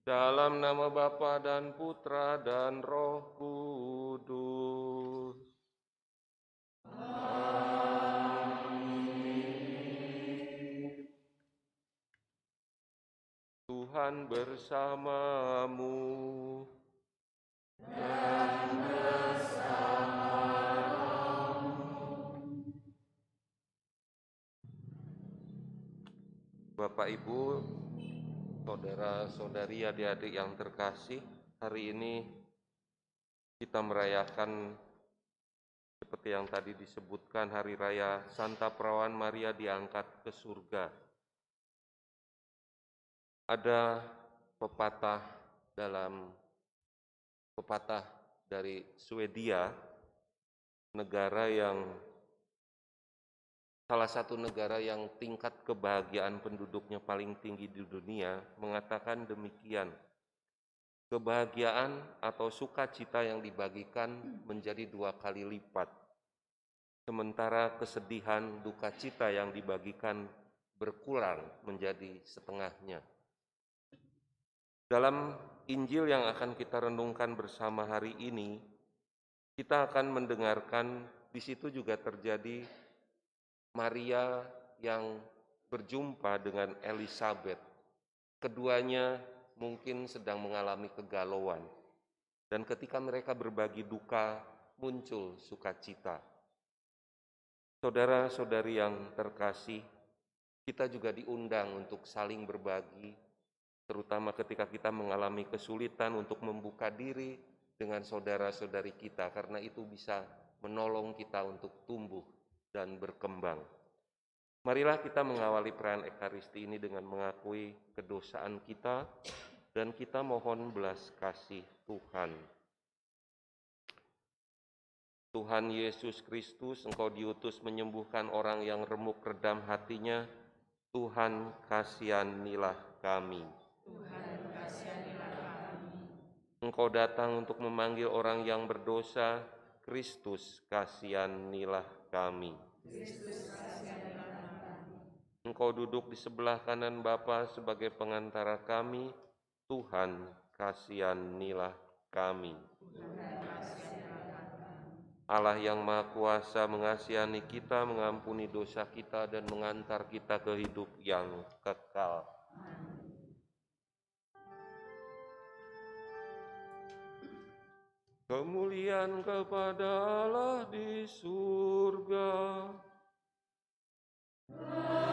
Dalam nama Bapa dan Putra dan Roh Kudus. Amin. Tuhan bersamamu. Dan bersamamu. Bapak Ibu, saudara-saudari, adik-adik yang terkasih, hari ini kita merayakan seperti yang tadi disebutkan Hari Raya Santa Perawan Maria diangkat ke surga. Ada pepatah dari Swedia, salah satu negara yang tingkat kebahagiaan penduduknya paling tinggi di dunia, mengatakan demikian. Kebahagiaan atau sukacita yang dibagikan menjadi 2 kali lipat. Sementara kesedihan, duka cita yang dibagikan berkurang menjadi setengahnya. Dalam Injil yang akan kita renungkan bersama hari ini, kita akan mendengarkan di situ juga terjadi Maria yang berjumpa dengan Elizabeth. Keduanya mungkin sedang mengalami kegalauan. Dan ketika mereka berbagi duka, muncul sukacita. Saudara-saudari yang terkasih, kita juga diundang untuk saling berbagi, terutama ketika kita mengalami kesulitan untuk membuka diri dengan saudara-saudari kita, karena itu bisa menolong kita untuk tumbuh dan berkembang. Marilah kita mengawali perayaan Ekaristi ini dengan mengakui kedosaan kita dan kita mohon belas kasih Tuhan. Tuhan Yesus Kristus, Engkau diutus menyembuhkan orang yang remuk redam hatinya. Tuhan, kasihanilah kami. Tuhan, kasihanilah kami. Engkau datang untuk memanggil orang yang berdosa. Kristus, kasihanilah kami. Kristus, kasihanilah kami. Engkau duduk di sebelah kanan Bapa sebagai pengantara kami. Tuhan, kasihanilah kami. Tuhan, kasihanilah kami. Allah yang Maha Kuasa mengasihani kita, mengampuni dosa kita, dan mengantar kita ke hidup yang kekal. Kemuliaan kepada Allah di surga. Kami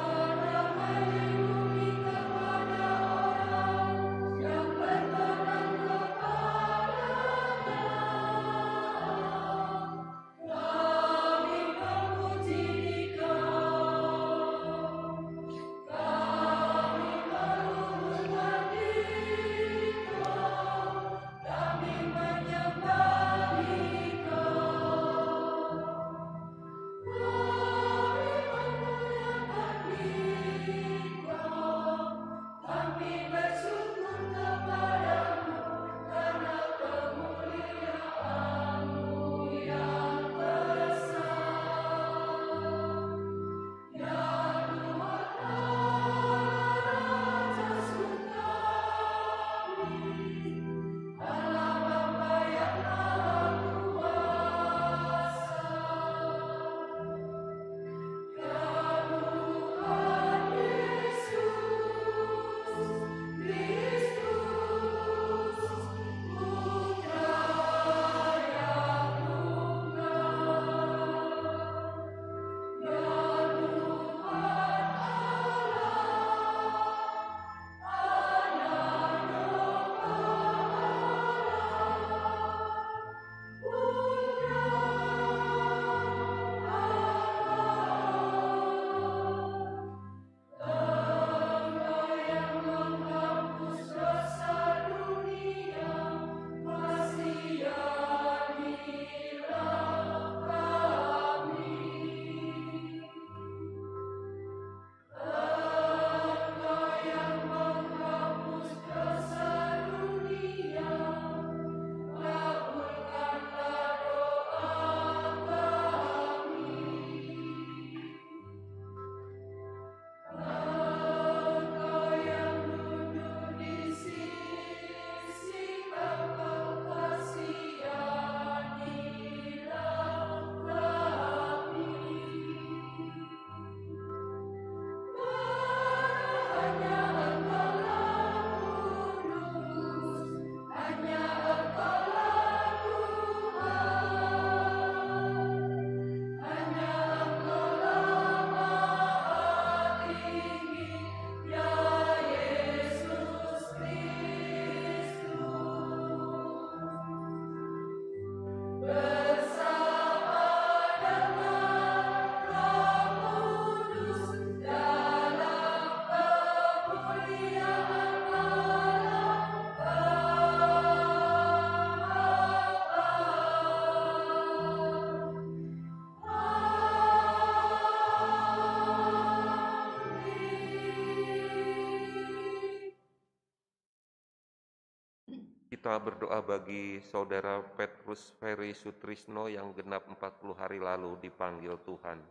Kita berdoa bagi saudara Petrus Ferry Sutrisno yang genap 40 hari lalu dipanggil Tuhan.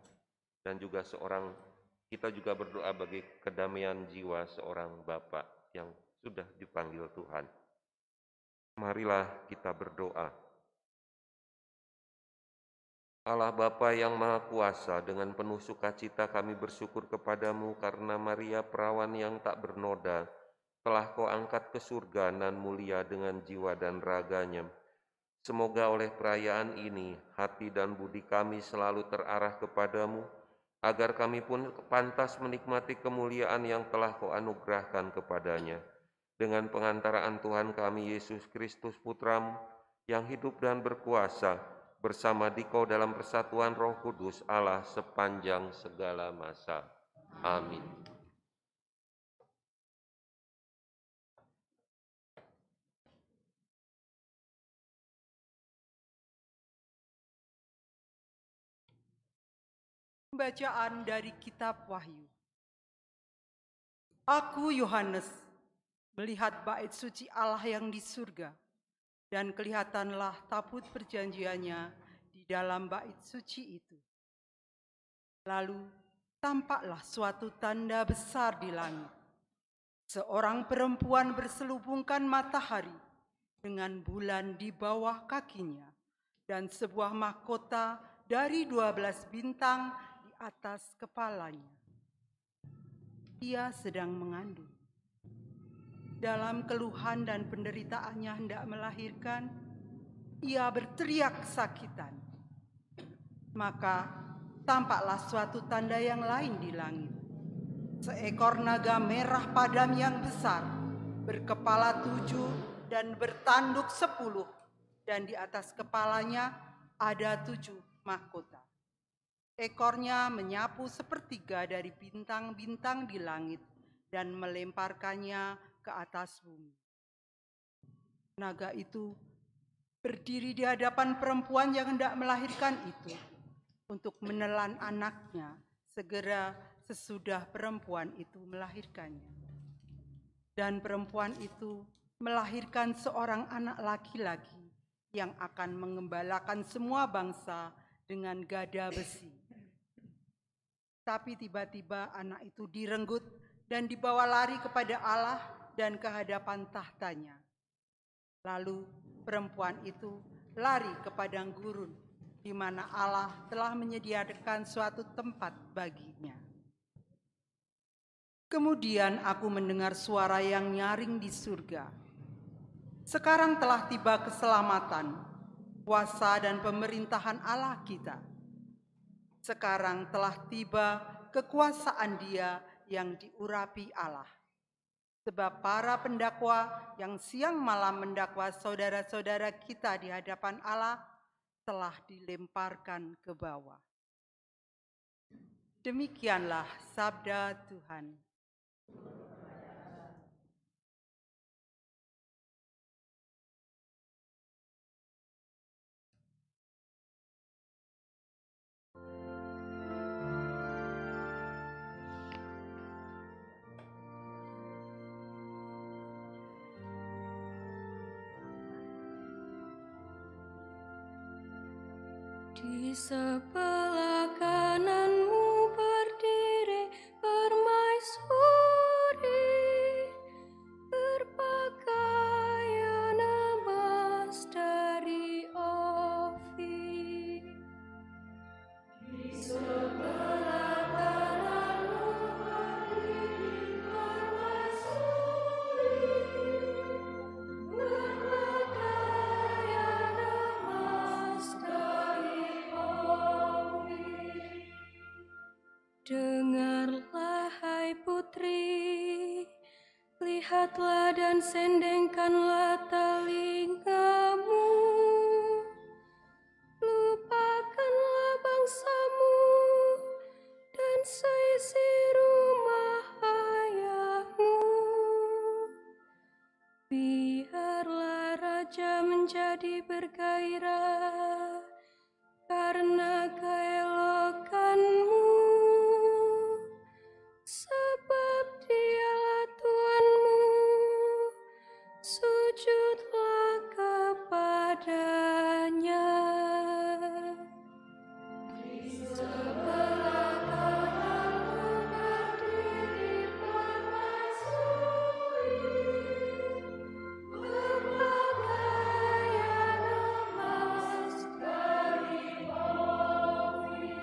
Dan juga kita juga berdoa bagi kedamaian jiwa seorang bapak yang sudah dipanggil Tuhan. Marilah kita berdoa. Allah Bapa yang Maha Kuasa, dengan penuh sukacita kami bersyukur kepadamu karena Maria perawan yang tak bernoda telah kau angkat ke surga nan mulia dengan jiwa dan raganya. Semoga oleh perayaan ini, hati dan budi kami selalu terarah kepadamu, agar kami pun pantas menikmati kemuliaan yang telah kau anugerahkan kepadanya. Dengan pengantaraan Tuhan kami Yesus Kristus Putramu, yang hidup dan berkuasa, bersama Dikau dalam persatuan Roh Kudus Allah sepanjang segala masa. Amin. Bacaan dari Kitab Wahyu. Aku Yohanes melihat bait suci Allah yang di surga, dan kelihatanlah tabut perjanjiannya di dalam bait suci itu. Lalu tampaklah suatu tanda besar di langit. Seorang perempuan berselubungkan matahari dengan bulan di bawah kakinya, dan sebuah mahkota dari 12 bintang di atas kepalanya. Ia sedang mengandung. Dalam keluhan dan penderitaannya hendak melahirkan, ia berteriak kesakitan. Maka tampaklah suatu tanda yang lain di langit. Seekor naga merah padam yang besar, berkepala 7 dan bertanduk 10, dan di atas kepalanya ada 7 mahkota. Ekornya menyapu sepertiga dari bintang-bintang di langit dan melemparkannya ke atas bumi. Naga itu berdiri di hadapan perempuan yang hendak melahirkan itu untuk menelan anaknya segera sesudah perempuan itu melahirkannya. Dan perempuan itu melahirkan seorang anak laki-laki yang akan mengembalakan semua bangsa dengan gada besi. Tapi tiba-tiba anak itu direnggut dan dibawa lari kepada Allah dan ke hadapan tahtanya. Lalu perempuan itu lari ke padang gurun, di mana Allah telah menyediakan suatu tempat baginya. Kemudian aku mendengar suara yang nyaring di surga. Sekarang telah tiba keselamatan, kuasa dan pemerintahan Allah kita. Sekarang telah tiba kekuasaan Dia yang diurapi Allah. Sebab para pendakwa yang siang malam mendakwa saudara-saudara kita di hadapan Allah telah dilemparkan ke bawah. Demikianlah sabda Tuhan. Di sebelah kananmu berdiri permaisuri, berpakaian emas dari Ofir. Di sebelah kananmu berdiri permaisuri, berpakaian emas dari Ofir. Dengarlah hai putri, lihatlah dan sendengkanlah telingamu. raja menjadi bergairah karena keelokan-Mu, sebab Dialah Tuhanmu, sujudlah kepadanya. Di sebelah kananmu berdiri permaisuri, berpakaian emas dari Ofir.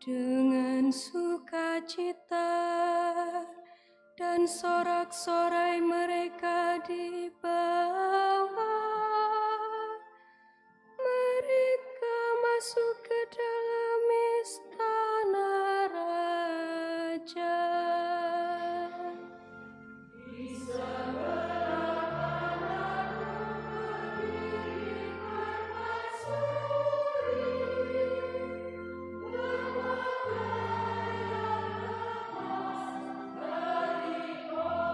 Dengan sukacita dan sorak-sorai mereka dibawa, mereka masuk ke dalam istana raja. Di sebelah kananmu berdiri permaisuri, berpakaian emas dari Ofir.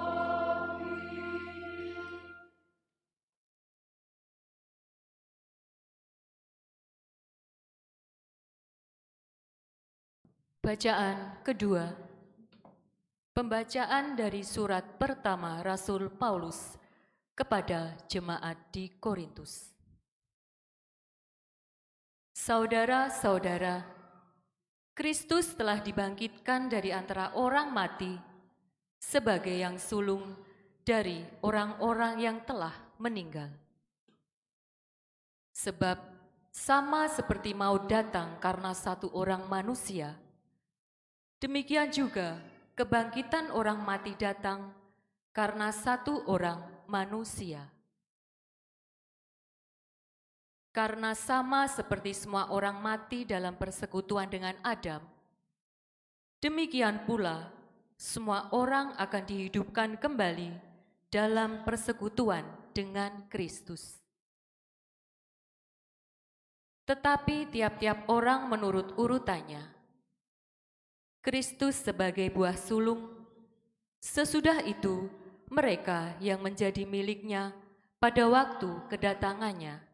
Bacaan kedua. Pembacaan dari surat pertama Rasul Paulus kepada jemaat di Korintus. Saudara-saudara, Kristus telah dibangkitkan dari antara orang mati sebagai yang sulung dari orang-orang yang telah meninggal. Sebab sama seperti maut datang karena satu orang manusia, demikian juga kebangkitan orang mati datang karena satu orang manusia. Karena sama seperti semua orang mati dalam persekutuan dengan Adam, demikian pula semua orang akan dihidupkan kembali dalam persekutuan dengan Kristus. Tetapi tiap-tiap orang menurut urutannya. Kristus sebagai buah sulung, sesudah itu mereka yang menjadi miliknya pada waktu kedatangannya.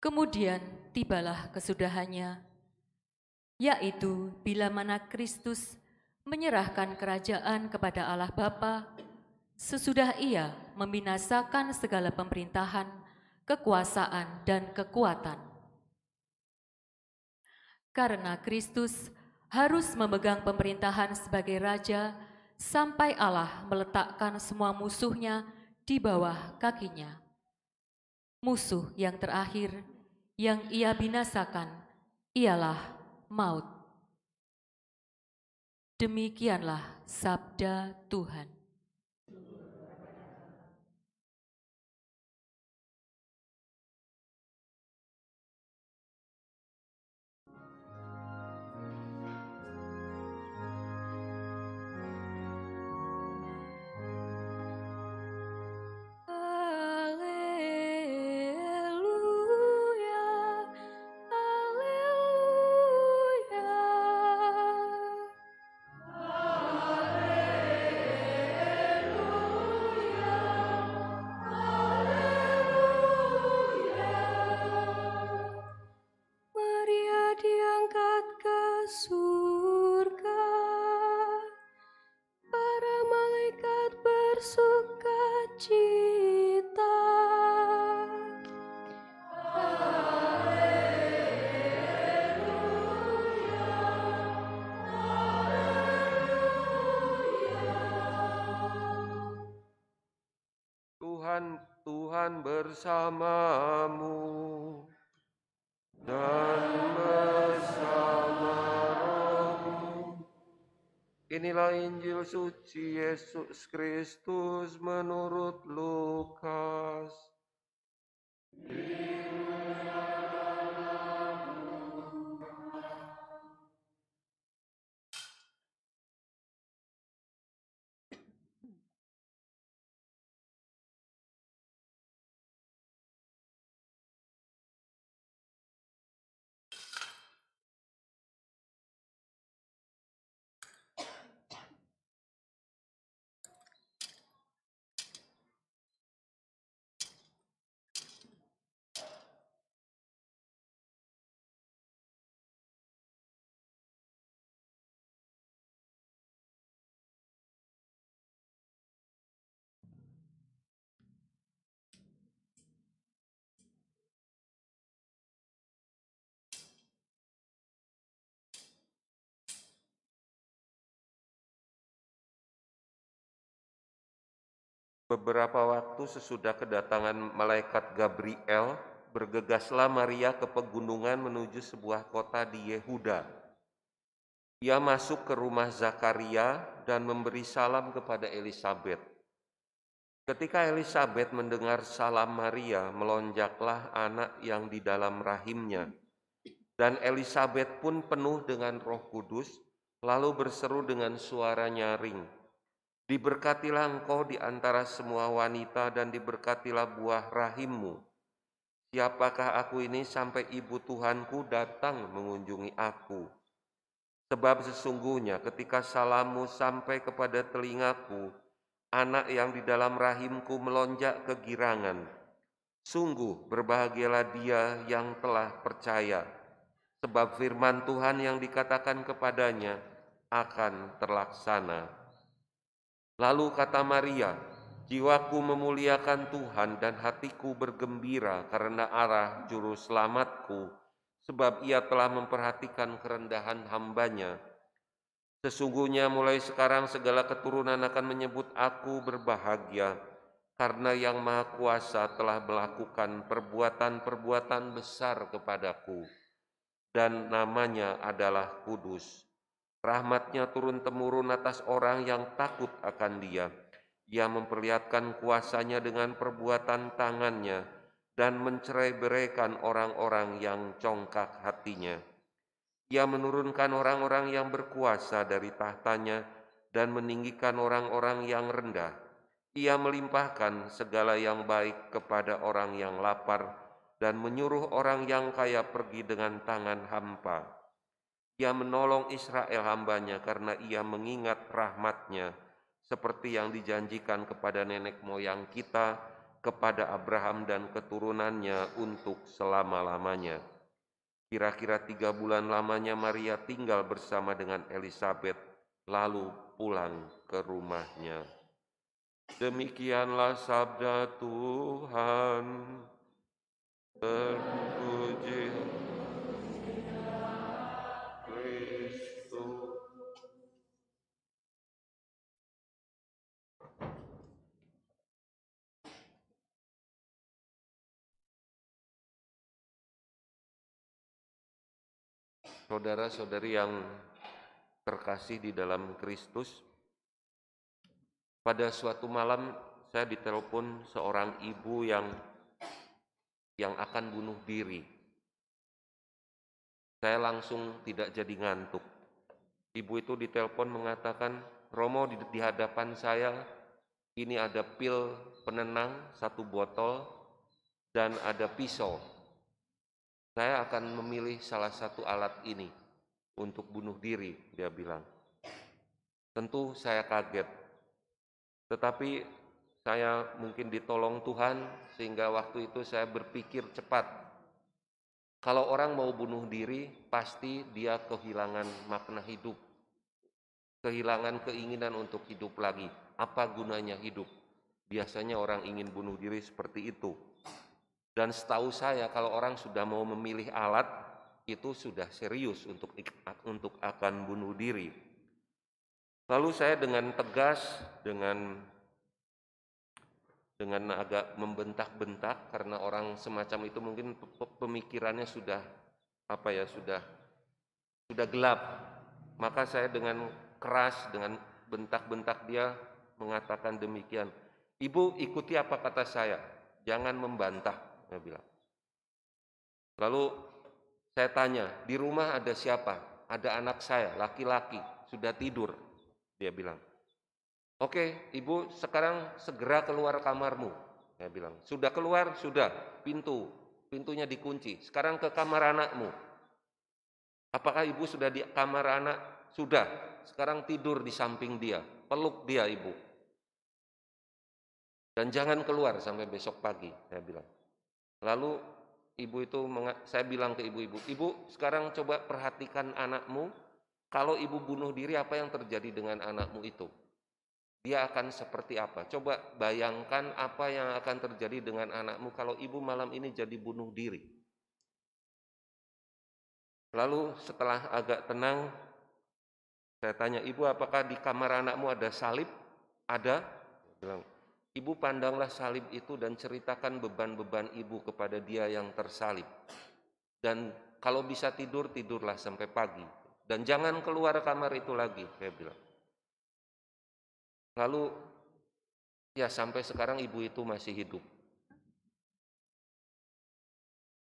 Kemudian tibalah kesudahannya, yaitu bila mana Kristus menyerahkan kerajaan kepada Allah Bapa, sesudah Ia membinasakan segala pemerintahan, kekuasaan, dan kekuatan. Karena Kristus harus memegang pemerintahan sebagai Raja sampai Allah meletakkan semua musuhnya di bawah kakinya. Musuh yang terakhir yang Ia binasakan ialah maut. Demikianlah sabda Tuhan. Tuhan bersamamu dan bersama rohmu. Inilah Injil suci Yesus Kristus menurut Lukas. Beberapa waktu sesudah kedatangan malaikat Gabriel, bergegaslah Maria ke pegunungan menuju sebuah kota di Yehuda. Ia masuk ke rumah Zakaria dan memberi salam kepada Elisabet. Ketika Elisabet mendengar salam Maria, melonjaklah anak yang di dalam rahimnya. Dan Elisabet pun penuh dengan Roh Kudus, lalu berseru dengan suara nyaring, "Diberkatilah engkau di antara semua wanita dan diberkatilah buah rahimmu. Siapakah aku ini sampai ibu Tuhanku datang mengunjungi aku? Sebab sesungguhnya ketika salammu sampai kepada telingaku, anak yang di dalam rahimku melonjak kegirangan. Sungguh berbahagialah dia yang telah percaya, sebab firman Tuhan yang dikatakan kepadanya akan terlaksana." Lalu kata Maria, "Jiwaku memuliakan Tuhan dan hatiku bergembira karena arah juru selamatku, sebab ia telah memperhatikan kerendahan hambanya. Sesungguhnya mulai sekarang segala keturunan akan menyebut aku berbahagia, karena Yang Maha Kuasa telah melakukan perbuatan-perbuatan besar kepadaku, dan namanya adalah kudus. Rahmat-Nya turun-temurun atas orang yang takut akan Dia. Ia memperlihatkan kuasa-Nya dengan perbuatan tangan-Nya dan mencerai-beraikan orang-orang yang congkak hatinya. Ia menurunkan orang-orang yang berkuasa dari tahtanya dan meninggikan orang-orang yang rendah. Ia melimpahkan segala yang baik kepada orang yang lapar dan menyuruh orang yang kaya pergi dengan tangan hampa. Ia menolong Israel hambanya karena ia mengingat rahmat-Nya, seperti yang dijanjikan kepada nenek moyang kita, kepada Abraham dan keturunannya untuk selama-lamanya." Kira-kira 3 bulan lamanya Maria tinggal bersama dengan Elisabet, lalu pulang ke rumahnya. Demikianlah sabda Tuhan. Terpuji Kristus. Saudara-saudari yang terkasih di dalam Kristus, pada suatu malam saya ditelepon seorang ibu yang akan bunuh diri. Saya langsung tidak jadi ngantuk. Ibu itu ditelepon mengatakan, "Romo, di hadapan saya ini ada pil penenang 1 botol dan ada pisau. Saya akan memilih salah satu alat ini untuk bunuh diri," dia bilang. Tentu saya kaget. Tetapi saya mungkin ditolong Tuhan sehingga waktu itu saya berpikir cepat. Kalau orang mau bunuh diri, pasti dia kehilangan makna hidup. Kehilangan keinginan untuk hidup lagi. Apa gunanya hidup? Biasanya orang ingin bunuh diri seperti itu. Dan setahu saya kalau orang sudah mau memilih alat, itu sudah serius untuk akan bunuh diri. Lalu saya dengan tegas, dengan agak membentak-bentak, karena orang semacam itu mungkin pemikirannya sudah gelap. Maka saya dengan keras, dengan bentak-bentak dia mengatakan demikian, "Ibu, ikuti apa kata saya, jangan membantah," dia bilang. Lalu saya tanya, "Di rumah ada siapa?" "Ada anak saya, laki-laki, sudah tidur," dia bilang. "Oke, Ibu sekarang segera keluar kamarmu," saya bilang. "Sudah keluar?" "Sudah, pintunya dikunci. Sekarang ke kamar anakmu." "Apakah Ibu sudah di kamar anak?" "Sudah, sekarang tidur di samping dia, peluk dia Ibu. Dan jangan keluar sampai besok pagi," saya bilang. Lalu saya bilang ke ibu-ibu, "Ibu sekarang coba perhatikan anakmu, kalau Ibu bunuh diri apa yang terjadi dengan anakmu itu? Dia akan seperti apa? Coba bayangkan apa yang akan terjadi dengan anakmu kalau Ibu malam ini jadi bunuh diri." Lalu setelah agak tenang, saya tanya, "Ibu, apakah di kamar anakmu ada salib?" "Ada." Dia bilang, Ibu pandanglah salib itu dan ceritakan beban-beban ibu kepada dia yang tersalib. Dan kalau bisa tidur, tidurlah sampai pagi. Dan jangan keluar kamar itu lagi, saya bilang. Lalu, ya sampai sekarang ibu itu masih hidup.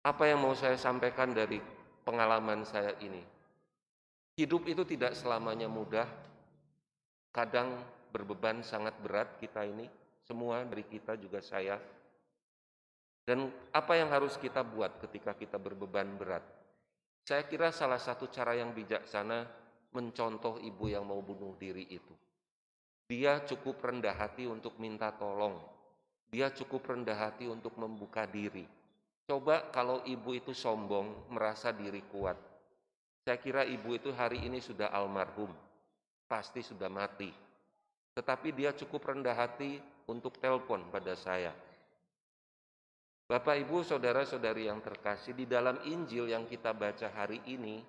Apa yang mau saya sampaikan dari pengalaman saya ini? Hidup itu tidak selamanya mudah. Kadang berbeban sangat berat kita ini. Semua dari kita juga saya. Dan apa yang harus kita buat ketika kita berbeban berat? Saya kira salah satu cara yang bijaksana mencontoh ibu yang mau bunuh diri itu. Dia cukup rendah hati untuk minta tolong. Dia cukup rendah hati untuk membuka diri. Coba kalau ibu itu sombong, merasa diri kuat. Saya kira ibu itu hari ini sudah almarhum. Pasti sudah mati. Tetapi dia cukup rendah hati untuk telepon pada saya. Bapak, Ibu, saudara-saudari yang terkasih, di dalam Injil yang kita baca hari ini,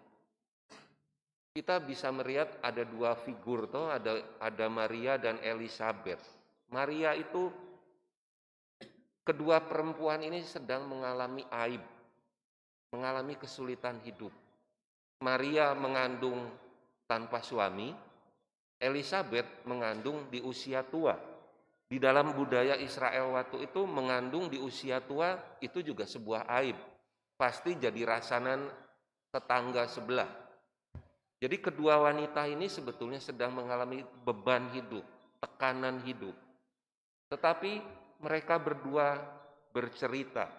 kita bisa melihat ada dua figur, toh ada Maria dan Elizabeth. Maria itu, kedua perempuan ini sedang mengalami aib, mengalami kesulitan hidup. Maria mengandung tanpa suami, Elizabeth mengandung di usia tua. Di dalam budaya Israel waktu itu mengandung di usia tua itu juga sebuah aib. Pasti jadi rasanan tetangga sebelah. Jadi kedua wanita ini sebetulnya sedang mengalami beban hidup, tekanan hidup. Tetapi mereka berdua bercerita,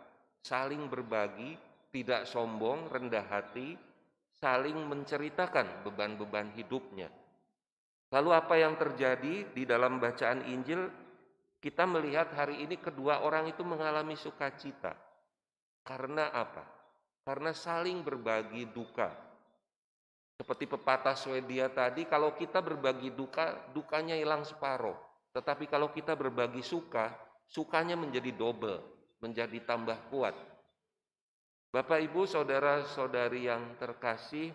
saling berbagi, tidak sombong, rendah hati, saling menceritakan beban-beban hidupnya. Lalu apa yang terjadi di dalam bacaan Injil? Kita melihat hari ini kedua orang itu mengalami sukacita. Karena apa? Karena saling berbagi duka. Seperti pepatah Swedia tadi, kalau kita berbagi duka, dukanya hilang separuh. Tetapi kalau kita berbagi suka, sukanya menjadi double, menjadi tambah kuat. Bapak, Ibu, saudara-saudari yang terkasih,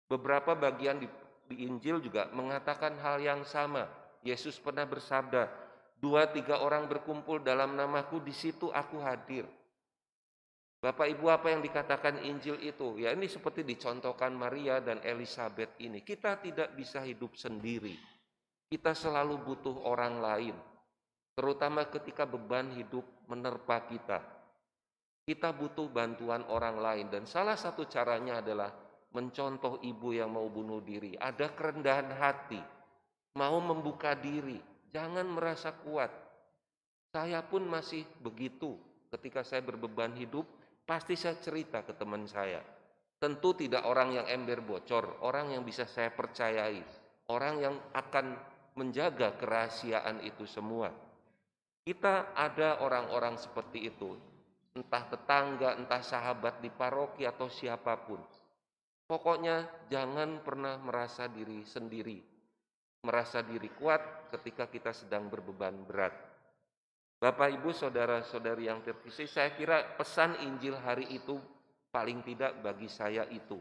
beberapa bagian di Injil juga mengatakan hal yang sama. Yesus pernah bersabda, 2-3 orang berkumpul dalam namaku, di situ aku hadir. Bapak Ibu, apa yang dikatakan Injil itu? Ya ini seperti dicontohkan Maria dan Elizabeth ini. Kita tidak bisa hidup sendiri. Kita selalu butuh orang lain. Terutama ketika beban hidup menerpa kita. Kita butuh bantuan orang lain. Dan salah satu caranya adalah mencontoh ibu yang mau bunuh diri. Ada kerendahan hati. Mau membuka diri. Jangan merasa kuat. Saya pun masih begitu. Ketika saya berbeban hidup, pasti saya cerita ke teman saya. Tentu tidak orang yang ember bocor, orang yang bisa saya percayai, orang yang akan menjaga kerahasiaan itu semua. Kita ada orang-orang seperti itu, entah tetangga, entah sahabat di paroki atau siapapun. Pokoknya jangan pernah merasa diri sendiri, merasa diri kuat ketika kita sedang berbeban berat. Bapak, Ibu, saudara-saudari yang terkasih, saya kira pesan Injil hari itu paling tidak bagi saya itu.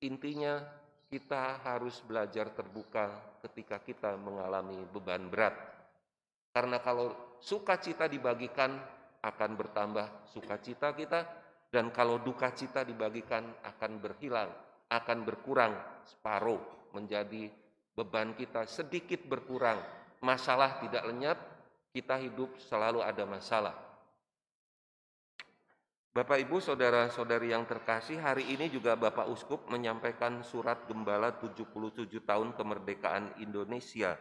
Intinya kita harus belajar terbuka ketika kita mengalami beban berat. Karena kalau sukacita dibagikan akan bertambah sukacita kita, dan kalau duka cita dibagikan akan berhilang, akan berkurang separuh, menjadi beban kita sedikit berkurang. Masalah tidak lenyap, kita hidup selalu ada masalah. Bapak, Ibu, saudara-saudari yang terkasih, hari ini juga Bapak Uskup menyampaikan surat Gembala 77 tahun kemerdekaan Indonesia.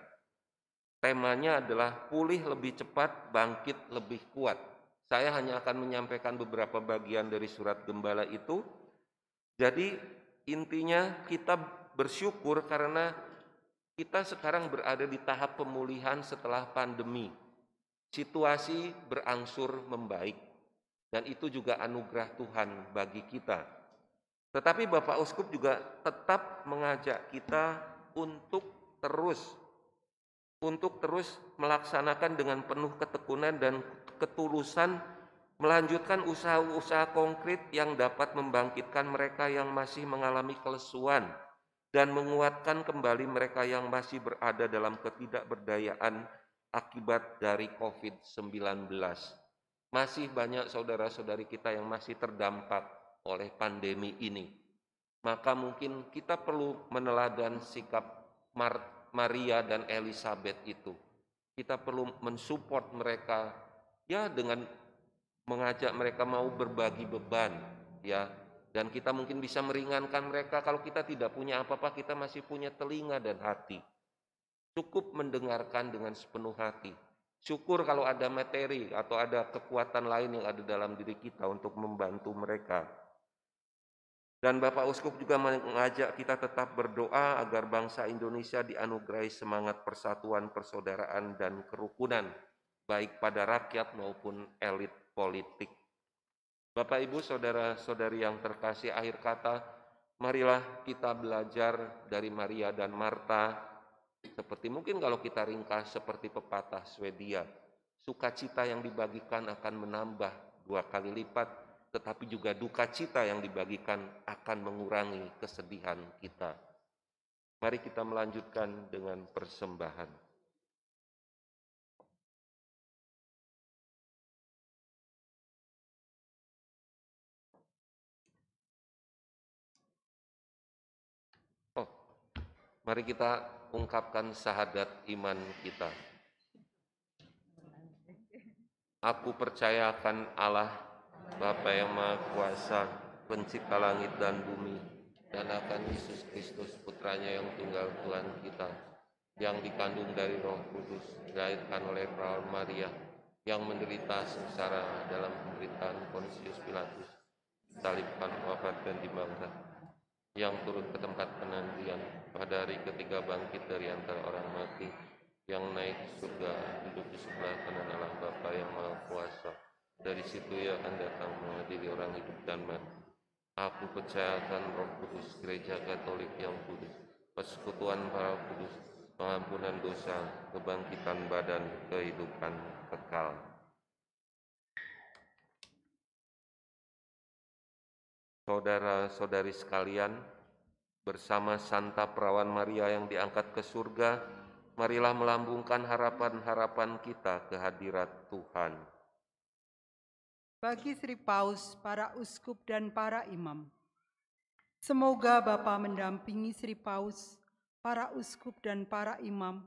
Temanya adalah pulih lebih cepat, bangkit lebih kuat. Saya hanya akan menyampaikan beberapa bagian dari surat Gembala itu. Jadi intinya kita bersyukur karena kita sekarang berada di tahap pemulihan setelah pandemi. Situasi berangsur membaik, dan itu juga anugerah Tuhan bagi kita. Tetapi Bapak Uskup juga tetap mengajak kita untuk terus melaksanakan dengan penuh ketekunan dan ketulusan, melanjutkan usaha-usaha konkret yang dapat membangkitkan mereka yang masih mengalami kelesuan dan menguatkan kembali mereka yang masih berada dalam ketidakberdayaan akibat dari COVID-19. Masih banyak saudara-saudari kita yang masih terdampak oleh pandemi ini. Maka mungkin kita perlu meneladan sikap Maria dan Elizabeth itu. Kita perlu mensupport mereka ya dengan mengajak mereka mau berbagi beban ya, dan kita mungkin bisa meringankan mereka. Kalau kita tidak punya apa-apa, kita masih punya telinga dan hati. Cukup mendengarkan dengan sepenuh hati. Syukur kalau ada materi atau ada kekuatan lain yang ada dalam diri kita untuk membantu mereka. Dan Bapak Uskup juga mengajak kita tetap berdoa agar bangsa Indonesia dianugerahi semangat persatuan, persaudaraan, dan kerukunan, baik pada rakyat maupun elit politik. Bapak, Ibu, saudara-saudari yang terkasih, akhir kata, marilah kita belajar dari Maria dan Marta. Seperti mungkin kalau kita ringkas seperti pepatah Swedia, sukacita yang dibagikan akan menambah 2 kali lipat, tetapi juga duka cita yang dibagikan akan mengurangi kesedihan kita. Mari kita melanjutkan dengan persembahan. Mari kita ungkapkan syahadat iman kita. Aku percaya akan Allah, Bapa yang Maha Kuasa, pencipta langit dan bumi, dan akan Yesus Kristus, putranya yang tunggal Tuhan kita, yang dikandung dari Roh Kudus, dilahirkan oleh perawan Maria, yang menderita sengsara dalam pemberitaan Pontius Pilatus, disalibkan, wafat dan dibangkitkan, yang turun ke tempat penantian, pada hari ketiga bangkit dari antara orang mati, yang naik ke surga, duduk di sebelah kanan Allah Bapa yang Maha Kuasa. Dari situ ia akan datang mengadili orang hidup dan mati. Aku percaya akan Roh Kudus, Gereja Katolik yang kudus, persekutuan para kudus, pengampunan dosa, kebangkitan badan, kehidupan kekal. Saudara-saudari sekalian, bersama Santa Perawan Maria yang diangkat ke surga, marilah melambungkan harapan-harapan kita ke hadirat Tuhan. Bagi Sri Paus, para uskup dan para imam, semoga Bapa mendampingi Sri Paus, para uskup dan para imam,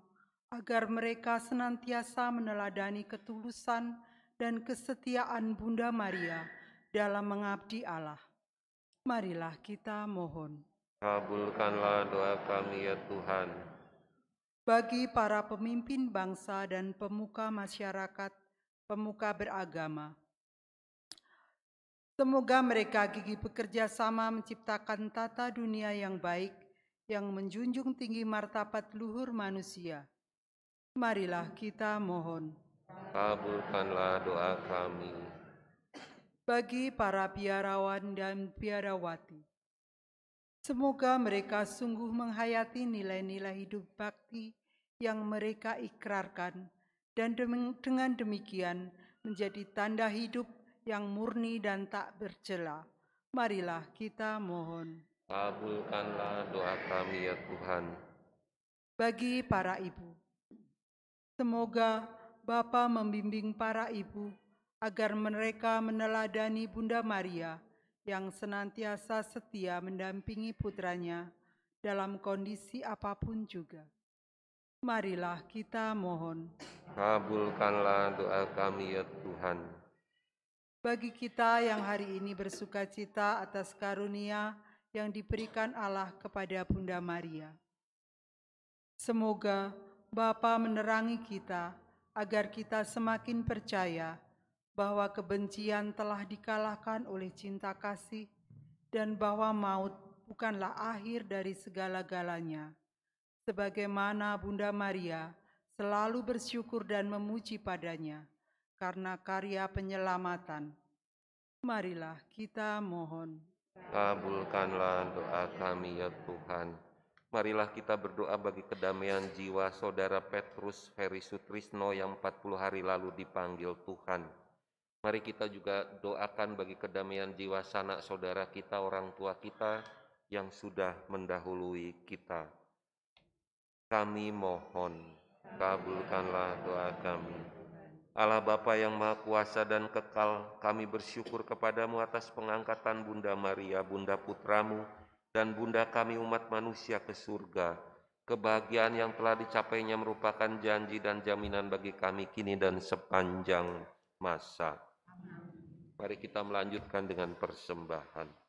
agar mereka senantiasa meneladani ketulusan dan kesetiaan Bunda Maria dalam mengabdi Allah. Marilah kita mohon. Kabulkanlah doa kami ya Tuhan. Bagi para pemimpin bangsa dan pemuka masyarakat, pemuka beragama, semoga mereka gigih bekerja sama menciptakan tata dunia yang baik, yang menjunjung tinggi martabat luhur manusia. Marilah kita mohon. Kabulkanlah doa kami. Bagi para biarawan dan biarawati, semoga mereka sungguh menghayati nilai-nilai hidup bakti yang mereka ikrarkan, dan dengan demikian menjadi tanda hidup yang murni dan tak bercela. Marilah kita mohon. Kabulkanlah doa kami ya Tuhan. Bagi para ibu, semoga Bapa membimbing para ibu agar mereka meneladani Bunda Maria yang senantiasa setia mendampingi putranya dalam kondisi apapun juga. Marilah kita mohon. Kabulkanlah doa kami ya Tuhan. Bagi kita yang hari ini bersuka cita atas karunia yang diberikan Allah kepada Bunda Maria, semoga Bapa menerangi kita agar kita semakin percaya bahwa kebencian telah dikalahkan oleh cinta kasih dan bahwa maut bukanlah akhir dari segala-galanya. Sebagaimana Bunda Maria selalu bersyukur dan memuji padanya karena karya penyelamatan. Marilah kita mohon. Kabulkanlah doa kami ya Tuhan. Marilah kita berdoa bagi kedamaian jiwa Saudara Petrus Ferry Sutrisno yang 40 hari lalu dipanggil Tuhan. Mari kita juga doakan bagi kedamaian jiwa sanak saudara kita, orang tua kita yang sudah mendahului kita. Kami mohon. kabulkanlah doa kami. Allah Bapa yang Maha Kuasa dan Kekal, kami bersyukur kepadamu atas pengangkatan Bunda Maria, Bunda Putramu, dan Bunda kami umat manusia ke surga. Kebahagiaan yang telah dicapainya merupakan janji dan jaminan bagi kami kini dan sepanjang masa. Mari kita melanjutkan dengan persembahan.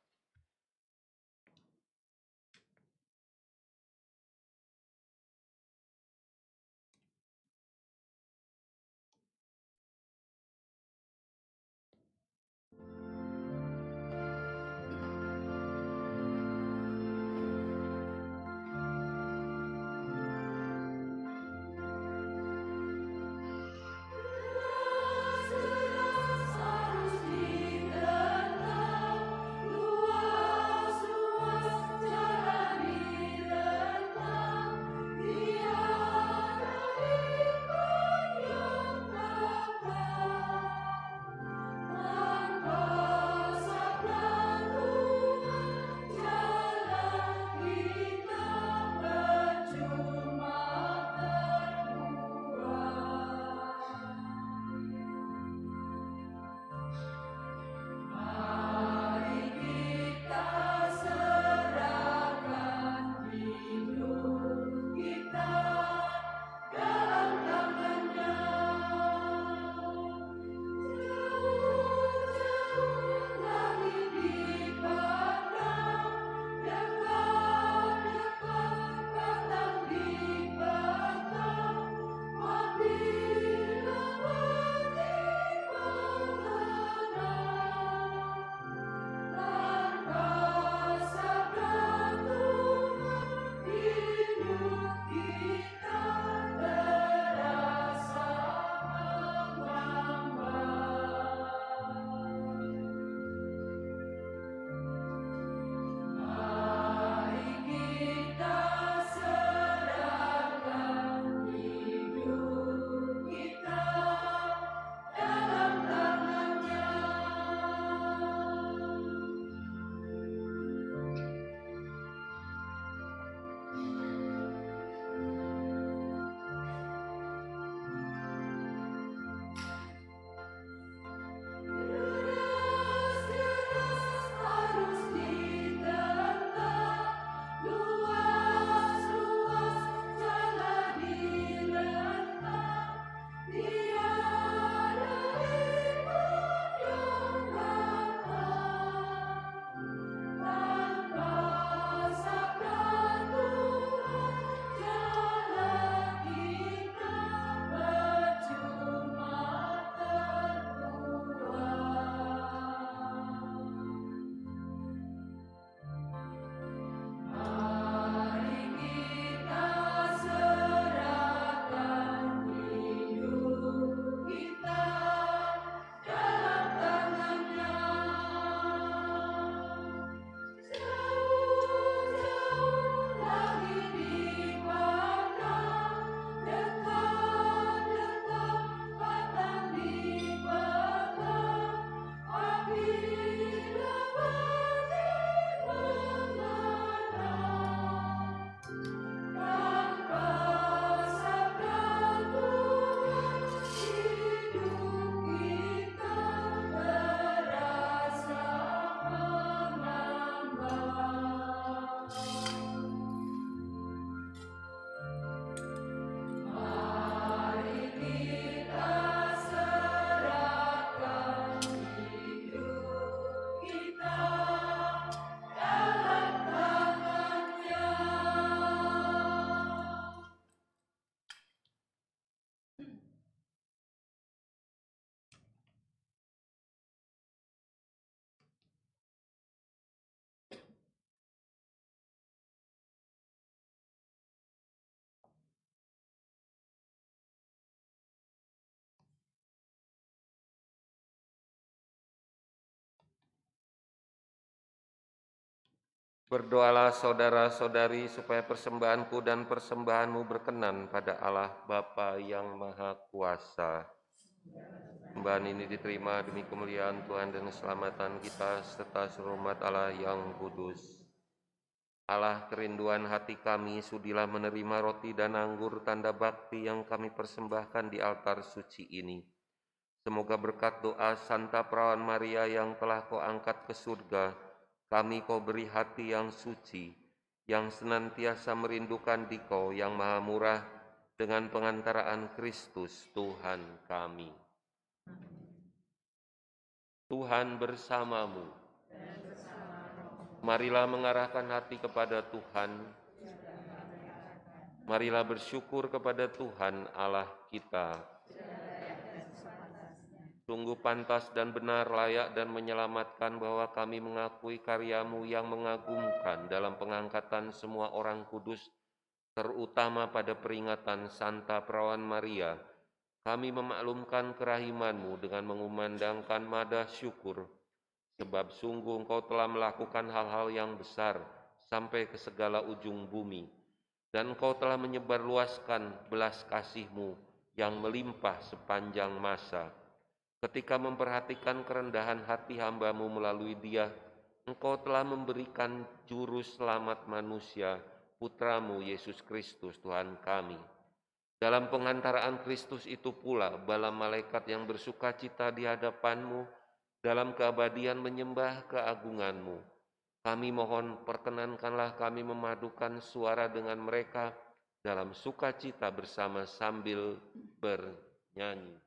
Berdoalah saudara-saudari supaya persembahanku dan persembahanmu berkenan pada Allah Bapa yang Maha Kuasa. Persembahan ini diterima demi kemuliaan Tuhan dan keselamatan kita serta seluruh umat Allah yang kudus. Allah kerinduan hati kami, sudilah menerima roti dan anggur tanda bakti yang kami persembahkan di altar suci ini. Semoga berkat doa Santa Perawan Maria yang telah Kau angkat ke surga, kami Kau beri hati yang suci, yang senantiasa merindukan Dikau yang maha murah, dengan pengantaraan Kristus Tuhan kami. Tuhan bersamamu. Marilah mengarahkan hati kepada Tuhan. Marilah bersyukur kepada Tuhan Allah kita. Sungguh pantas dan benar, layak dan menyelamatkan bahwa kami mengakui karya-Mu yang mengagumkan dalam pengangkatan semua orang kudus, terutama pada peringatan Santa Perawan Maria. Kami memaklumkan kerahiman-Mu dengan mengumandangkan madah syukur, sebab sungguh Engkau telah melakukan hal-hal yang besar sampai ke segala ujung bumi, dan Engkau telah menyebarluaskan belas kasih-Mu yang melimpah sepanjang masa. Ketika memperhatikan kerendahan hati hamba-Mu melalui Dia, Engkau telah memberikan juru selamat manusia, Putra-Mu Yesus Kristus Tuhan kami. Dalam pengantaraan Kristus itu pula, bala malaikat yang bersuka cita di hadapan-Mu, dalam keabadian menyembah keagungan-Mu. Kami mohon perkenankanlah kami memadukan suara dengan mereka dalam sukacita bersama sambil bernyanyi.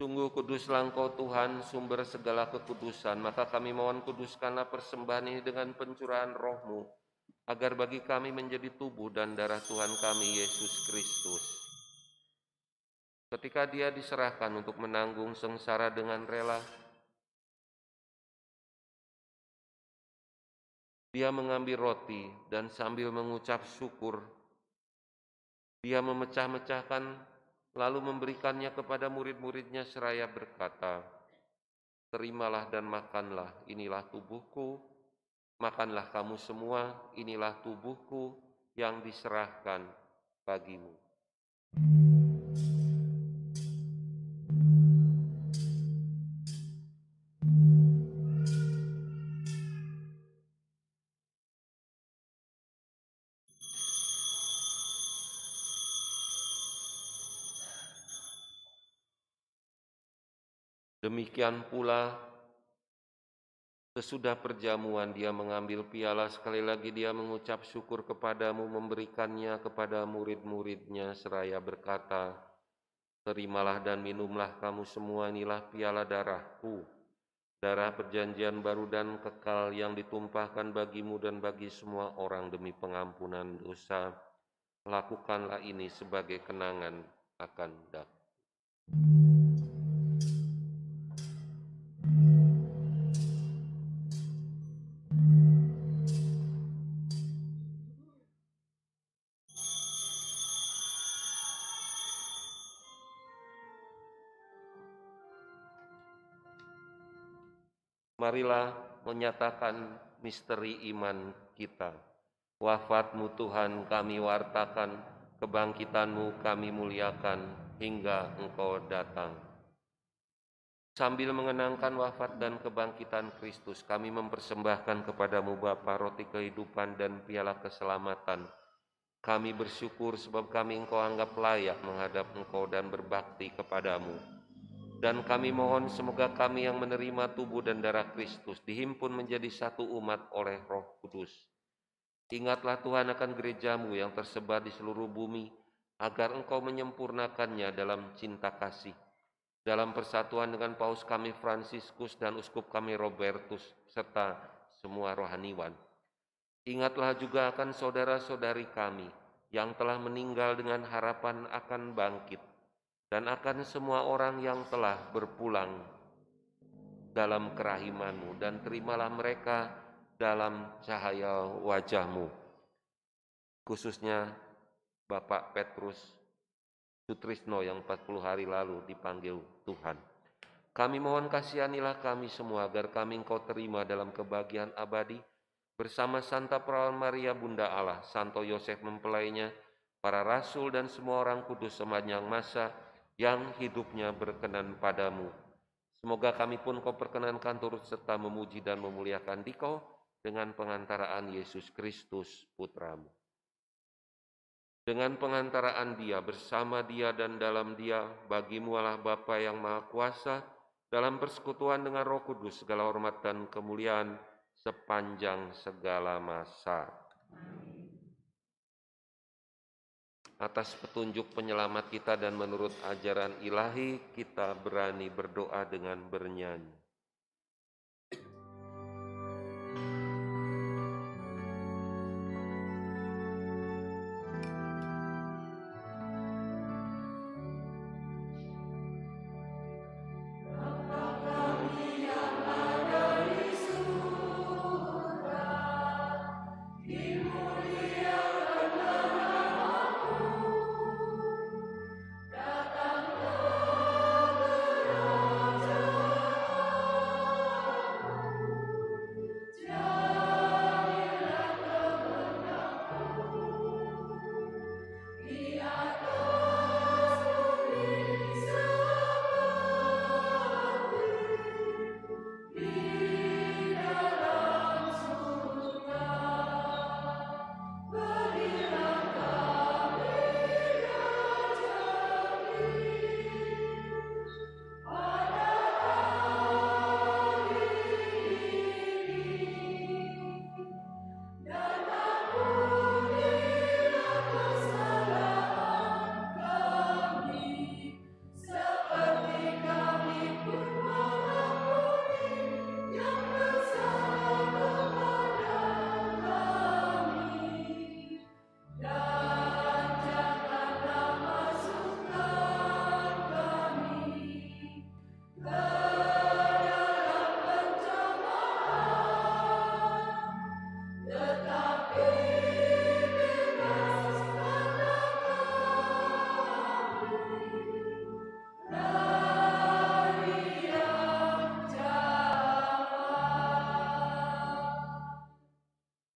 Sungguh kuduslah Engkau Tuhan, sumber segala kekudusan, maka kami mohon kuduskanlah persembahan ini dengan pencurahan Roh-Mu, agar bagi kami menjadi tubuh dan darah Tuhan kami, Yesus Kristus. Ketika Dia diserahkan untuk menanggung sengsara dengan rela, Dia mengambil roti dan sambil mengucap syukur, Dia memecah-mecahkan lalu memberikannya kepada murid-muridnya seraya berkata, "Terimalah dan makanlah, inilah tubuhku, makanlah kamu semua, inilah tubuhku yang diserahkan bagimu." Demikian pula, sesudah perjamuan Dia mengambil piala, sekali lagi Dia mengucap syukur kepadamu, memberikannya kepada murid-muridnya seraya berkata, "Terimalah dan minumlah kamu semua, inilah piala darahku, darah perjanjian baru dan kekal yang ditumpahkan bagimu dan bagi semua orang demi pengampunan dosa. Lakukanlah ini sebagai kenangan akan daku." Marilah menyatakan misteri iman kita. Wafat-Mu Tuhan kami wartakan, kebangkitan-Mu kami muliakan hingga Engkau datang. Sambil mengenangkan wafat dan kebangkitan Kristus, kami mempersembahkan kepadamu Bapa roti kehidupan dan piala keselamatan. Kami bersyukur sebab kami Engkau anggap layak menghadap Engkau dan berbakti kepadamu. Dan kami mohon semoga kami yang menerima tubuh dan darah Kristus dihimpun menjadi satu umat oleh Roh Kudus. Ingatlah Tuhan akan gerejamu yang tersebar di seluruh bumi, agar Engkau menyempurnakannya dalam cinta kasih. Dalam persatuan dengan Paus kami Fransiskus dan Uskup kami Robertus, serta semua rohaniwan. Ingatlah juga akan saudara-saudari kami yang telah meninggal dengan harapan akan bangkit, dan akan semua orang yang telah berpulang dalam kerahiman-Mu, dan terimalah mereka dalam cahaya wajah-Mu. Khususnya Bapak Petrus Sutrisno yang 40 hari lalu dipanggil Tuhan. Kami mohon kasihanilah kami semua agar kami Engkau terima dalam kebahagiaan abadi bersama Santa Perawan Maria Bunda Allah, Santo Yosef mempelainya, para rasul dan semua orang kudus sepanjang masa yang hidupnya berkenan padamu. Semoga kami pun Kau perkenankan turut serta memuji dan memuliakan Dikau dengan pengantaraan Yesus Kristus Putramu. Dengan pengantaraan Dia, bersama Dia dan dalam Dia, bagimu Allah Bapa yang Maha Kuasa, dalam persekutuan dengan Roh Kudus, segala hormat dan kemuliaan sepanjang segala masa. Atas petunjuk penyelamat kita dan menurut ajaran ilahi, kita berani berdoa dengan bernyanyi.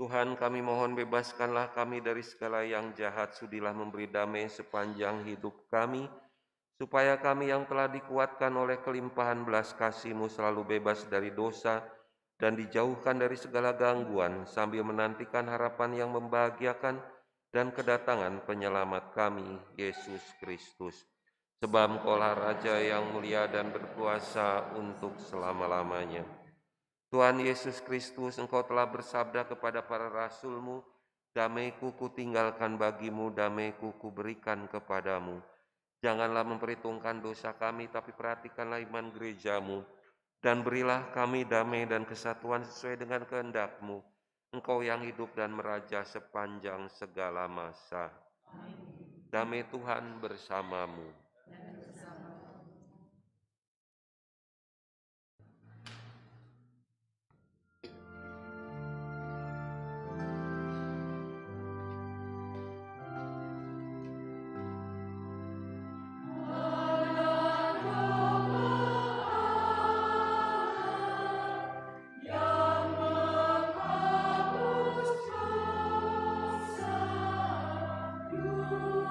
Tuhan, kami mohon bebaskanlah kami dari segala yang jahat, sudilah memberi damai sepanjang hidup kami, supaya kami yang telah dikuatkan oleh kelimpahan belas kasih-Mu selalu bebas dari dosa dan dijauhkan dari segala gangguan, sambil menantikan harapan yang membahagiakan dan kedatangan penyelamat kami, Yesus Kristus. Sebab Engkaulah Raja yang mulia dan berkuasa untuk selama-lamanya. Tuhan Yesus Kristus, Engkau telah bersabda kepada para rasul-Mu, damai-Ku kutinggalkan bagimu, damai-Ku kuberikan kepadamu. Janganlah memperhitungkan dosa kami, tapi perhatikanlah iman gereja-Mu, dan berilah kami damai dan kesatuan sesuai dengan kehendak-Mu. Engkau yang hidup dan meraja sepanjang segala masa. Damai Tuhan bersamamu. Yang menghapus dosa dunia.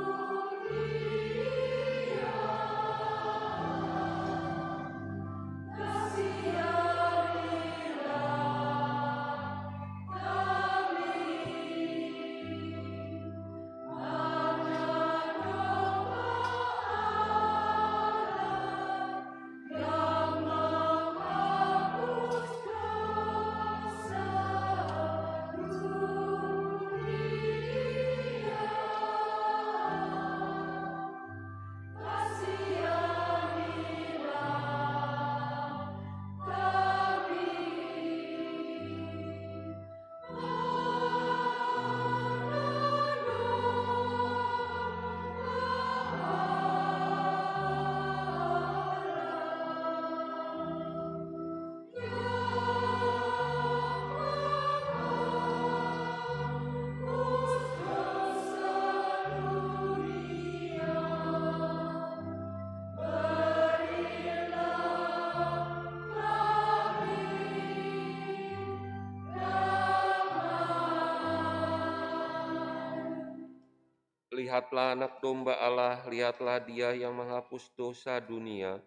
Lihatlah anak domba Allah, lihatlah Dia yang menghapus dosa dunia.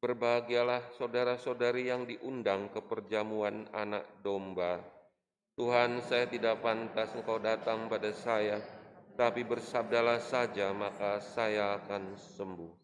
Berbahagialah saudara-saudari yang diundang ke perjamuan anak domba. Tuhan, saya tidak pantas Engkau datang pada saya, tapi bersabdalah saja maka saya akan sembuh.